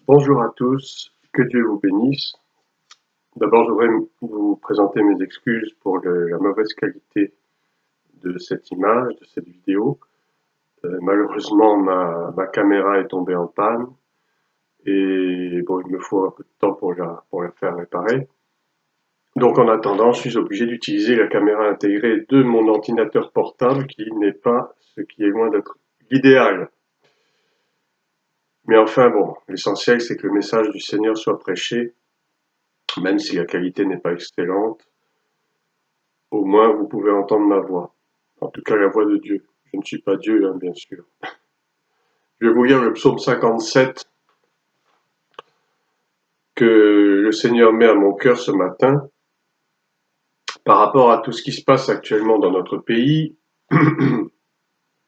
Bonjour à tous, que Dieu vous bénisse. D'abord, je voudrais vous présenter mes excuses pour la mauvaise qualité de cette image, de cette vidéo. Malheureusement, ma caméra est tombée en panne et bon, il me faut un peu de temps pour la faire réparer. Donc, en attendant, je suis obligé d'utiliser la caméra intégrée de mon ordinateur portable qui n'est pas ce qui est loin d'être l'idéal. Mais enfin, bon, l'essentiel, c'est que le message du Seigneur soit prêché. Même si la qualité n'est pas excellente, au moins vous pouvez entendre ma voix. En tout cas, la voix de Dieu. Je ne suis pas Dieu, bien sûr. Je vais vous lire le psaume 57 que le Seigneur met à mon cœur ce matin par rapport à tout ce qui se passe actuellement dans notre pays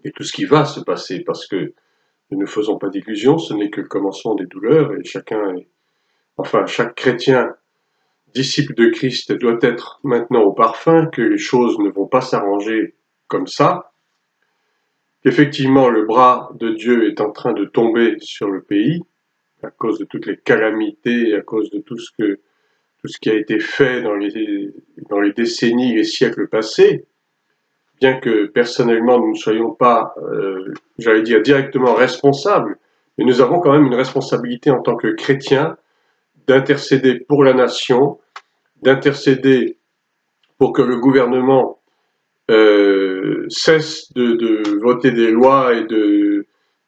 et tout ce qui va se passer, parce que ne nous faisons pas d'illusions, ce n'est que le commencement des douleurs et chaque chrétien disciple de Christ doit être maintenant au parfum, que les choses ne vont pas s'arranger comme ça, qu'effectivement le bras de Dieu est en train de tomber sur le pays, à cause de toutes les calamités, à cause de tout ce qui a été fait dans les décennies, les siècles passés, bien que personnellement nous ne soyons pas, j'allais dire, directement responsables, mais nous avons quand même une responsabilité en tant que chrétiens d'intercéder pour la nation, d'intercéder pour que le gouvernement cesse de voter des lois et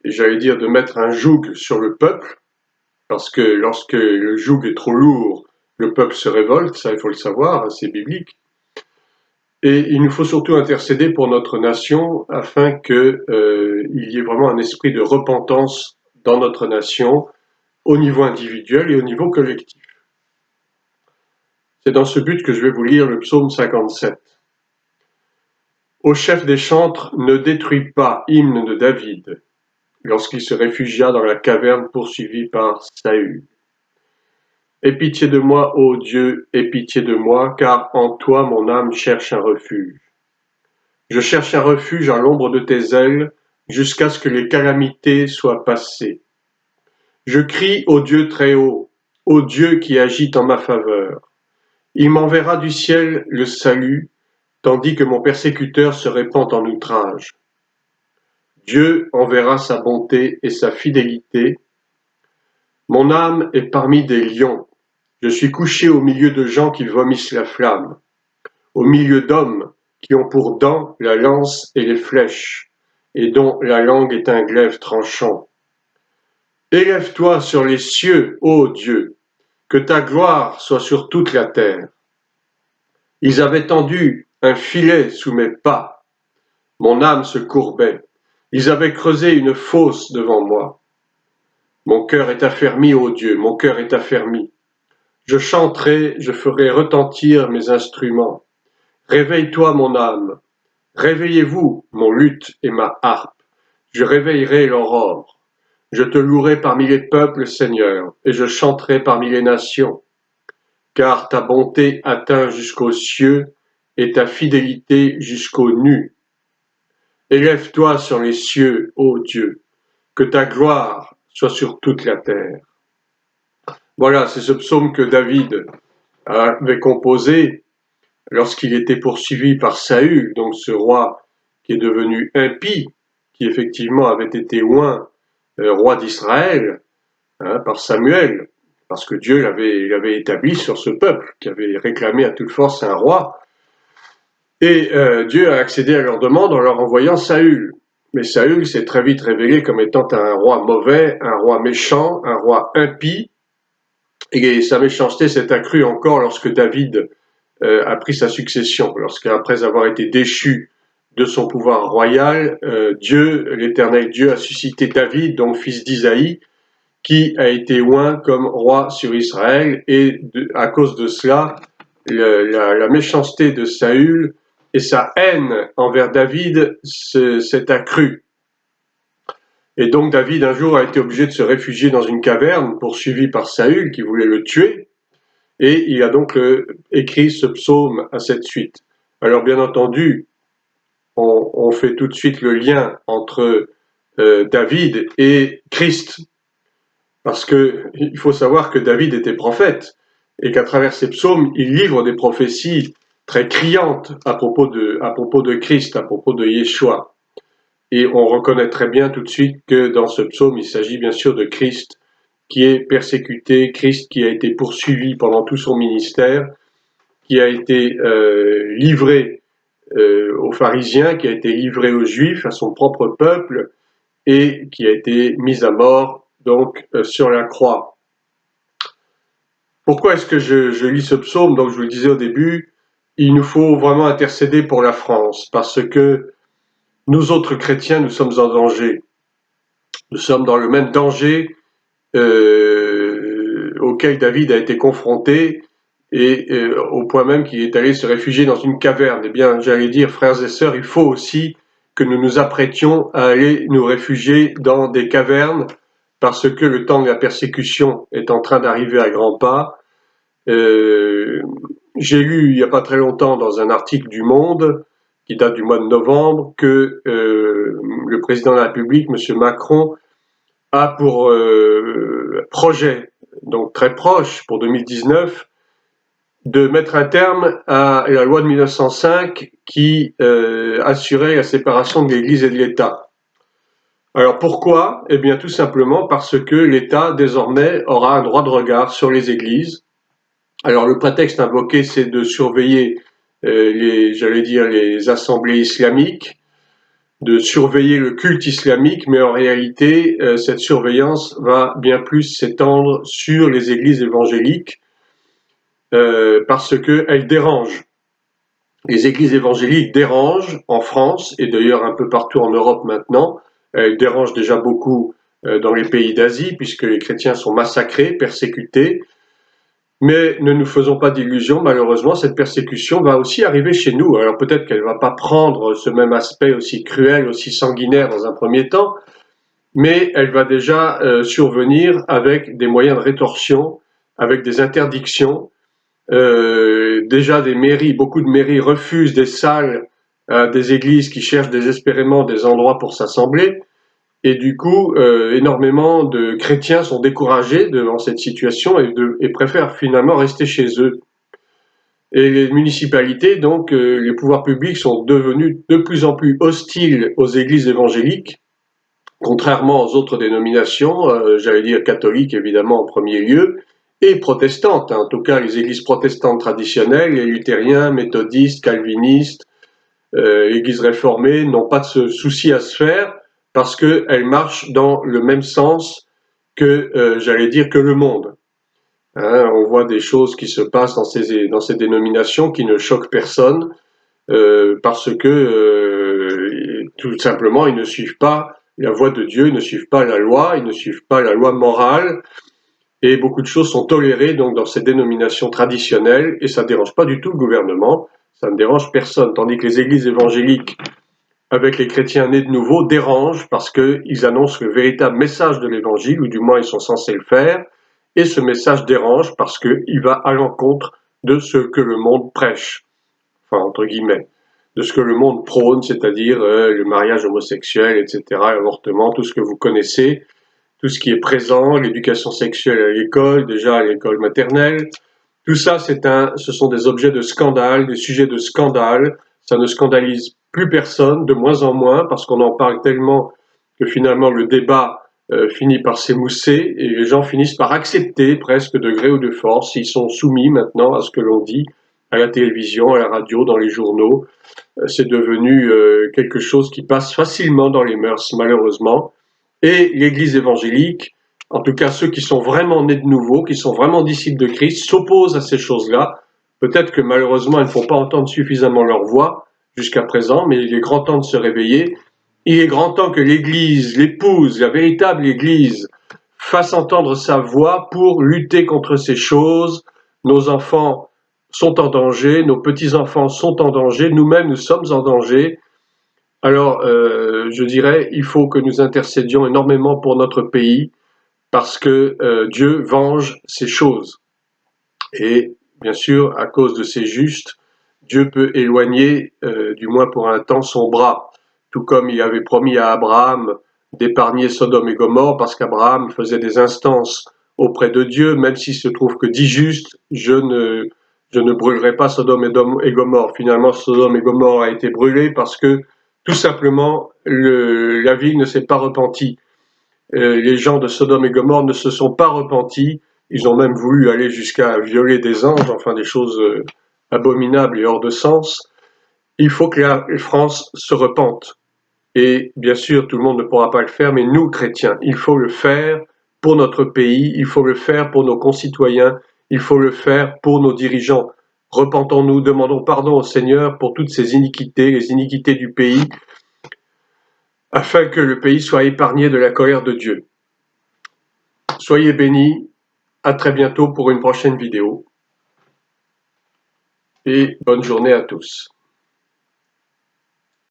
j'allais dire de mettre un joug sur le peuple, parce que lorsque le joug est trop lourd, le peuple se révolte, ça il faut le savoir, c'est biblique. Et il nous faut surtout intercéder pour notre nation afin que il y ait vraiment un esprit de repentance dans notre nation, au niveau individuel et au niveau collectif. C'est dans ce but que je vais vous lire le psaume 57. Ô chef des chantres, ne détruis pas, hymne de David, lorsqu'il se réfugia dans la caverne poursuivi par Saül. Aie pitié de moi, ô Dieu, aie pitié de moi, car en toi mon âme cherche un refuge. Je cherche un refuge à l'ombre de tes ailes, jusqu'à ce que les calamités soient passées. Je crie au Dieu très haut, au Dieu qui agit en ma faveur. Il m'enverra du ciel le salut, tandis que mon persécuteur se répand en outrage. Dieu enverra sa bonté et sa fidélité. Mon âme est parmi des lions. Je suis couché au milieu de gens qui vomissent la flamme, au milieu d'hommes qui ont pour dents la lance et les flèches, et dont la langue est un glaive tranchant. Élève-toi sur les cieux, ô Dieu, que ta gloire soit sur toute la terre. Ils avaient tendu un filet sous mes pas. Mon âme se courbait. Ils avaient creusé une fosse devant moi. Mon cœur est affermi, ô Dieu, mon cœur est affermi. Je chanterai, je ferai retentir mes instruments. Réveille-toi, mon âme. Réveillez-vous, mon luth et ma harpe. Je réveillerai l'aurore. Je te louerai parmi les peuples, Seigneur, et je chanterai parmi les nations. Car ta bonté atteint jusqu'aux cieux et ta fidélité jusqu'aux nues. Élève-toi sur les cieux, ô Dieu, que ta gloire soit sur toute la terre. Voilà, c'est ce psaume que David avait composé lorsqu'il était poursuivi par Saül, donc ce roi qui est devenu impie, qui effectivement avait été oint roi d'Israël par Samuel, parce que Dieu l'avait établi sur ce peuple, qui avait réclamé à toute force un roi. Et Dieu a accédé à leur demande en leur envoyant Saül. Mais Saül s'est très vite révélé comme étant un roi mauvais, un roi méchant, un roi impie, et sa méchanceté s'est accrue encore lorsque David a pris sa succession, lorsqu'après avoir été déchu de son pouvoir royal, Dieu, l'Éternel Dieu, a suscité David, donc fils d'Isaïe, qui a été oint comme roi sur Israël, et à cause de cela, la méchanceté de Saül et sa haine envers David s'est accrue. Et donc David un jour a été obligé de se réfugier dans une caverne, poursuivi par Saül qui voulait le tuer, et il a donc écrit ce psaume à cette suite. Alors bien entendu, on fait tout de suite le lien entre David et Christ. Parce que il faut savoir que David était prophète et qu'à travers ses psaumes, il livre des prophéties très criantes à propos de Christ, à propos de Yeshua. Et on reconnaît très bien tout de suite que dans ce psaume, il s'agit bien sûr de Christ qui est persécuté, Christ qui a été poursuivi pendant tout son ministère, qui a été livré aux pharisiens, qui a été livré aux juifs, à son propre peuple, et qui a été mis à mort donc sur la croix. Pourquoi est-ce que je lis ce psaume? Donc je vous le disais au début, il nous faut vraiment intercéder pour la France, parce que nous autres chrétiens, nous sommes en danger. Nous sommes dans le même danger auquel David a été confronté, et au point même qu'il est allé se réfugier dans une caverne. Eh bien, j'allais dire, frères et sœurs, il faut aussi que nous nous apprêtions à aller nous réfugier dans des cavernes, parce que le temps de la persécution est en train d'arriver à grands pas. J'ai lu il n'y a pas très longtemps dans un article du Monde, qui date du mois de novembre, que le président de la République, M. Macron, a pour projet, donc très proche, pour 2019, de mettre un terme à la loi de 1905 qui assurait la séparation de l'Église et de l'État. Alors pourquoi? Eh bien tout simplement parce que l'État désormais aura un droit de regard sur les églises. Alors le prétexte invoqué, c'est de surveiller les assemblées islamiques, de surveiller le culte islamique, mais en réalité, cette surveillance va bien plus s'étendre sur les églises évangéliques parce qu'elles dérangent. Les églises évangéliques dérangent en France et d'ailleurs un peu partout en Europe maintenant. Elles dérangent déjà beaucoup dans les pays d'Asie puisque les chrétiens sont massacrés, persécutés. Mais ne nous faisons pas d'illusions, malheureusement, cette persécution va aussi arriver chez nous. Alors peut-être qu'elle ne va pas prendre ce même aspect aussi cruel, aussi sanguinaire dans un premier temps, mais elle va déjà survenir avec des moyens de rétorsion, avec des interdictions. Déjà des mairies, beaucoup de mairies refusent des salles à des églises qui cherchent désespérément des endroits pour s'assembler. Et du coup, énormément de chrétiens sont découragés devant cette situation et préfèrent finalement rester chez eux. Et les municipalités, donc les pouvoirs publics, sont devenus de plus en plus hostiles aux églises évangéliques, contrairement aux autres dénominations, j'allais dire catholiques évidemment en premier lieu, et protestantes, hein, en tout cas les églises protestantes traditionnelles, les luthériens, méthodistes, calvinistes, l'église réformée n'ont pas de ce souci à se faire parce qu'elles marchent dans le même sens que, j'allais dire, que le monde. Hein, on voit des choses qui se passent dans ces dénominations qui ne choquent personne parce que tout simplement ils ne suivent pas la voie de Dieu, ils ne suivent pas la loi, ils ne suivent pas la loi morale et beaucoup de choses sont tolérées donc dans ces dénominations traditionnelles et ça ne dérange pas du tout le gouvernement, ça ne dérange personne, tandis que les églises évangéliques avec les chrétiens nés de nouveau dérangent parce qu'ils annoncent le véritable message de l'évangile, ou du moins ils sont censés le faire, et ce message dérange parce qu'il va à l'encontre de ce que le monde prêche, enfin entre guillemets, de ce que le monde prône, c'est-à-dire le mariage homosexuel, etc., l'avortement, tout ce que vous connaissez, tout ce qui est présent, l'éducation sexuelle à l'école, déjà à l'école maternelle, tout ça, ce sont des objets de scandale, des sujets de scandale. Ça ne scandalise plus personne, de moins en moins, parce qu'on en parle tellement que finalement le débat finit par s'émousser et les gens finissent par accepter presque de gré ou de force. Ils sont soumis maintenant à ce que l'on dit à la télévision, à la radio, dans les journaux. C'est devenu quelque chose qui passe facilement dans les mœurs, malheureusement. Et l'Église évangélique, en tout cas ceux qui sont vraiment nés de nouveau, qui sont vraiment disciples de Christ, s'opposent à ces choses-là. Peut-être que malheureusement, ils ne font pas entendre suffisamment leur voix jusqu'à présent, mais il est grand temps de se réveiller. Il est grand temps que l'Église, l'épouse, la véritable Église, fasse entendre sa voix pour lutter contre ces choses. Nos enfants sont en danger, nos petits-enfants sont en danger, nous-mêmes nous sommes en danger. Alors, je dirais, il faut que nous intercédions énormément pour notre pays parce que Dieu venge ces choses. Et bien sûr, à cause de ces justes, Dieu peut éloigner, du moins pour un temps, son bras. Tout comme il avait promis à Abraham d'épargner Sodome et Gomorrhe parce qu'Abraham faisait des instances auprès de Dieu, même s'il se trouve que dit juste, je ne brûlerai pas Sodome et Gomorrhe. Finalement, Sodome et Gomorrhe a été brûlé parce que tout simplement la ville ne s'est pas repentie. Les gens de Sodome et Gomorrhe ne se sont pas repentis. Ils ont même voulu aller jusqu'à violer des anges, enfin des choses abominables et hors de sens. Il faut que la France se repente. Et bien sûr, tout le monde ne pourra pas le faire, mais nous, chrétiens, il faut le faire pour notre pays, il faut le faire pour nos concitoyens, il faut le faire pour nos dirigeants. Repentons-nous, demandons pardon au Seigneur pour toutes ces iniquités, les iniquités du pays, afin que le pays soit épargné de la colère de Dieu. Soyez bénis, à très bientôt pour une prochaine vidéo, et bonne journée à tous.